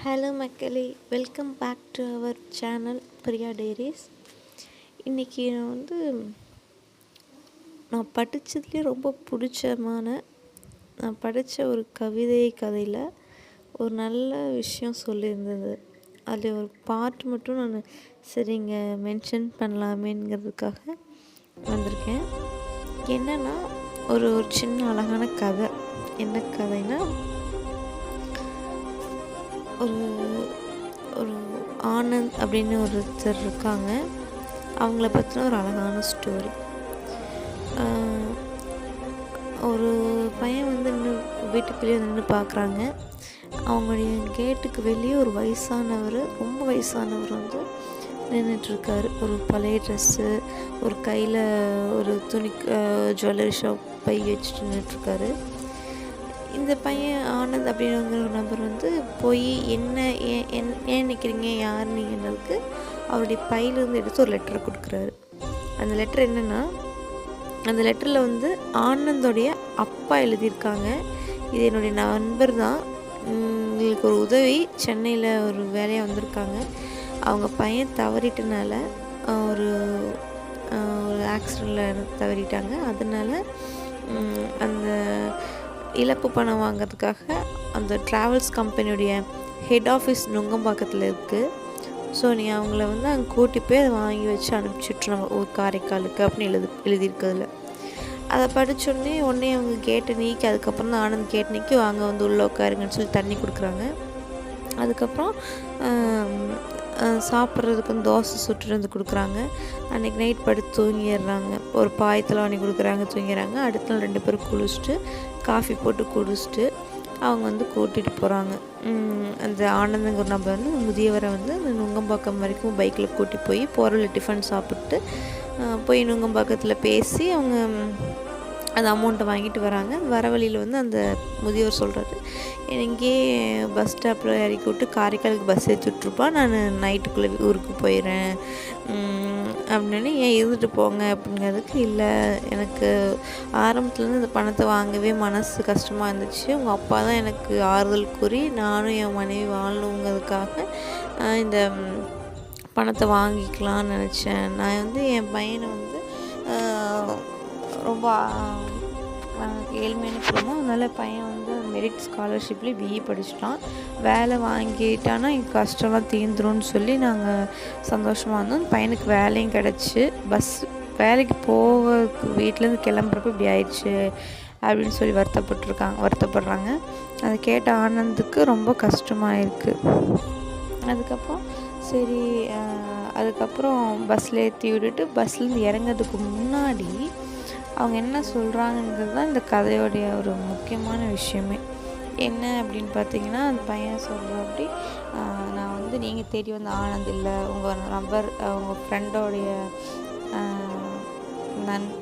Hello மக்களே, welcome back to our channel Priya diaries. இன்றைக்கி நான் படித்ததுலேயே ரொம்ப பிடிச்சமான நான் படித்த ஒரு கதையில் ஒரு நல்ல விஷயம் சொல்லியிருந்தது. அதில் ஒரு பார்ட் மட்டும் நான் சரிங்க மென்ஷன் பண்ணலாமேங்கிறதுக்காக வந்திருக்கேன். என்னென்னா ஒரு சின்ன அழகான கதை. என்ன கதைன்னா, ஒரு ஆனந்த் அப்படின்னு ஒருத்தர் இருக்காங்க. அவங்கள பற்றின ஒரு அழகான ஸ்டோரி. ஒரு பையன் நின்று வீட்டுக்குள்ளேயே நின்று பார்க்குறாங்க. அவங்களுடைய கேட்டுக்கு வெளியே ஒரு வயசானவர், ரொம்ப வயசானவர் நின்றுட்டுருக்காரு. ஒரு பழைய ட்ரெஸ்ஸு, ஒரு கையில் ஒரு துணி ஜுவல்லரி ஷாப் பை வச்சுட்டு நின்றுட்டுருக்காரு. இந்த பையன் ஆனந்த் அப்படிங்கிற ஒரு நபர் போய் ஏன் நிற்கிறீங்க, யார் நீங்கன்னதுக்கு அவருடைய பையிலேருந்து எடுத்து ஒரு லெட்டரை கொடுக்குறாரு. அந்த லெட்டர் என்னென்னா, அந்த லெட்டரில் ஆனந்தோடைய அப்பா எழுதியிருக்காங்க. இது என்னுடைய நண்பர் தான், எங்களுக்கு ஒரு உதவி, சென்னையில் ஒரு வேலையாக வந்திருக்காங்க. அவங்க பையன் தவறிட்டனால ஒரு ஆக்சிடெண்ட்டில் தவறிட்டாங்க. அதனால் அந்த இழப்பு பணம் வாங்கிறதுக்காக அந்த ட்ராவல்ஸ் கம்பெனியுடைய ஹெட் ஆஃபீஸ் நுங்கம்பாக்கத்தில் இருக்குது. ஸோ நீ அவங்கள அங்கே கூட்டி போய் அதை வாங்கி வச்சு அனுப்பிச்சுட்ருவாங்க ஒரு காரைக்காலுக்கு அப்படின்னு எழுதியிருக்கிறதுல. அதை படித்தோடனே அவங்க கேட்டை நீக்கி, அதுக்கப்புறம் தான் ஆனந்த் கேட்டு நீக்கி வாங்க உள்ள உட்காருங்கன்னு சொல்லி தண்ணி கொடுக்குறாங்க. அதுக்கப்புறம் சாப்பிட்றதுக்கு தோசை சுட்டுட்டு கொடுக்குறாங்க. அன்றைக்கி நைட் படுத்து தூங்கிடுறாங்க. ஒரு பாயத்தில் வாங்கி கொடுக்குறாங்க, தூங்கிடுறாங்க. அடுத்த நாள் 2 பேரும் குளிச்சுட்டு காஃபி போட்டு குடிச்சிட்டு அவங்க கூட்டிகிட்டு போகிறாங்க. அந்த ஆனந்தங்கிற நபர் முதியவரை அந்த நுங்கம்பாக்கம் வரைக்கும் பைக்கில் கூட்டி போய் போகிற டிஃபன் சாப்பிட்டு போய் நுங்கம்பாக்கத்தில் பேசி அவங்க அந்த அமௌண்ட்டை வாங்கிட்டு வராங்க. வர வழியில் அந்த முதியவர் சொல்கிறாரு, இங்கேயே பஸ் ஸ்டாப்பில் இறக்கி விட்டு காரைக்காலுக்கு பஸ் ஏற்றி விட்ருப்பா, நான் நைட்டுக்குள்ளே ஊருக்கு போயிடுறேன் அப்படின்னு. ஏன் இருந்துட்டு போங்க அப்படிங்கிறதுக்கு, இல்லை எனக்கு ஆரம்பத்துலேருந்து இந்த பணத்தை வாங்கவே மனசு கஷ்டமாக இருந்துச்சு. உங்கள் அப்பா தான் எனக்கு ஆறுதல் கூறி நானும் என் மனைவி வாழணுங்கிறதுக்காக இந்த பணத்தை வாங்கிக்கலான்னு நினச்சேன். நான் என் பையனை ரொம்ப ஏழ்மையான குடும்பம், அதனால் பையன் மெரிட் ஸ்காலர்ஷிப்லேயே பிஇ படிச்சிட்டான். வேலை வாங்கிட்டான்னா எங்கள் கஷ்டம்லாம் தீர்ந்துரும்னு சொல்லி நாங்கள் சந்தோஷமாக இருந்தோம். பையனுக்கு வேலையும் கிடச்சி வேலைக்கு வீட்டிலேருந்து கிளம்புறப்ப இப்படி ஆயிடுச்சு அப்படின்னு சொல்லி வருத்தப்படுறாங்க. அதை கேட்ட ஆனந்துக்கு ரொம்ப கஷ்டமாக இருக்குது. அதுக்கப்புறம் பஸ்ஸில் ஏற்றி விட்டுட்டு பஸ்லேருந்து இறங்கிறதுக்கு முன்னாடி அவங்க என்ன சொல்கிறாங்கங்கிறது தான் இந்த கதையோடைய ஒரு முக்கியமான விஷயமே. என்ன அப்படின்னு பார்த்தீங்கன்னா, அந்த பையன் சொல்கிற அப்படி, நான் நீங்கள் தேடி வந்த ஆனந்த் இல்லை, உங்கள் நம்பர் உங்கள் ஃப்ரெண்டோடைய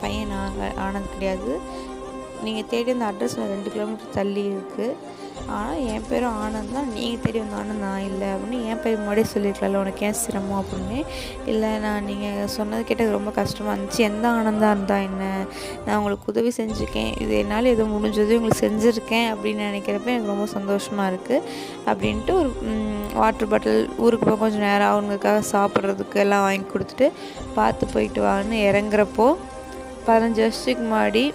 பையன் ஆனந்த் கிடையாது. நீங்கள் தேடி வந்த அட்ரஸில் 2 கிலோமீட்டர் தள்ளி இருக்குது. ஆனால் என் பேரும் ஆனந்த் தான், நீங்கள் தேடி வந்த ஆனந்த் நான் இல்லை அப்படின்னு என் பேர் முன்னாடியே சொல்லியிருக்கல, உனக்கு ஏன் சிரமம் அப்படின்னு. இல்லை, நான் நீங்கள் சொன்னது கேட்டது ரொம்ப கஷ்டமாக இருந்துச்சு. எந்த ஆனந்தாக இருந்தால் என்ன, நான் உங்களுக்கு உதவி செஞ்சுருக்கேன், இது என்னால் எதுவும் முடிஞ்சது உங்களுக்கு செஞ்சுருக்கேன் அப்படின்னு நினைக்கிறப்ப எனக்கு ரொம்ப சந்தோஷமாக இருக்குது அப்படின்ட்டு ஒரு வாட்டர் பாட்டில், ஊருக்கு போய் கொஞ்சம் நேரம் அவங்களுக்காக சாப்பிட்றதுக்கு எல்லாம் வாங்கி கொடுத்துட்டு பார்த்து போயிட்டு வான்னு இறங்குறப்போ 15 வருஷத்துக்கு முன்னாடி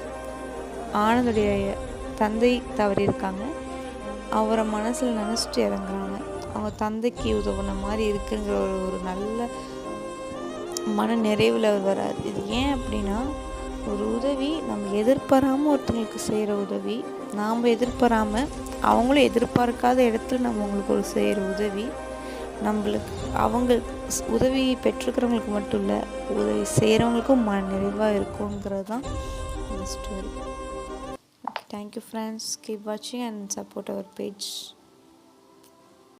ஆனந்துடைய தந்தை தவறியிருக்காங்க. அவரை மனசில் நினச்சிட்டு இறங்குறாங்க. அவங்க தந்தைக்கு உதவுன மாதிரி இருக்குங்கிற ஒரு நல்ல மன நிறைவில் அவர் வராது. இது ஏன் அப்படின்னா, ஒரு உதவி நம்ம எதிர்பாராமல் ஒருத்தங்களுக்கு செய்கிற உதவி, நாம் எதிர்பாராமல் அவங்களும் எதிர்பார்க்காத இடத்துல நம்ம அவங்களுக்கு ஒரு செய்கிற உதவி, அவங்க உதவி பெற்றுக்கிறவங்களுக்கு மட்டும் இல்லை, உதவி செய்கிறவங்களுக்கும் மன நிறைவாக இருக்குங்கிறது தான் இந்த story. Thank you friends, keep watching and support our page.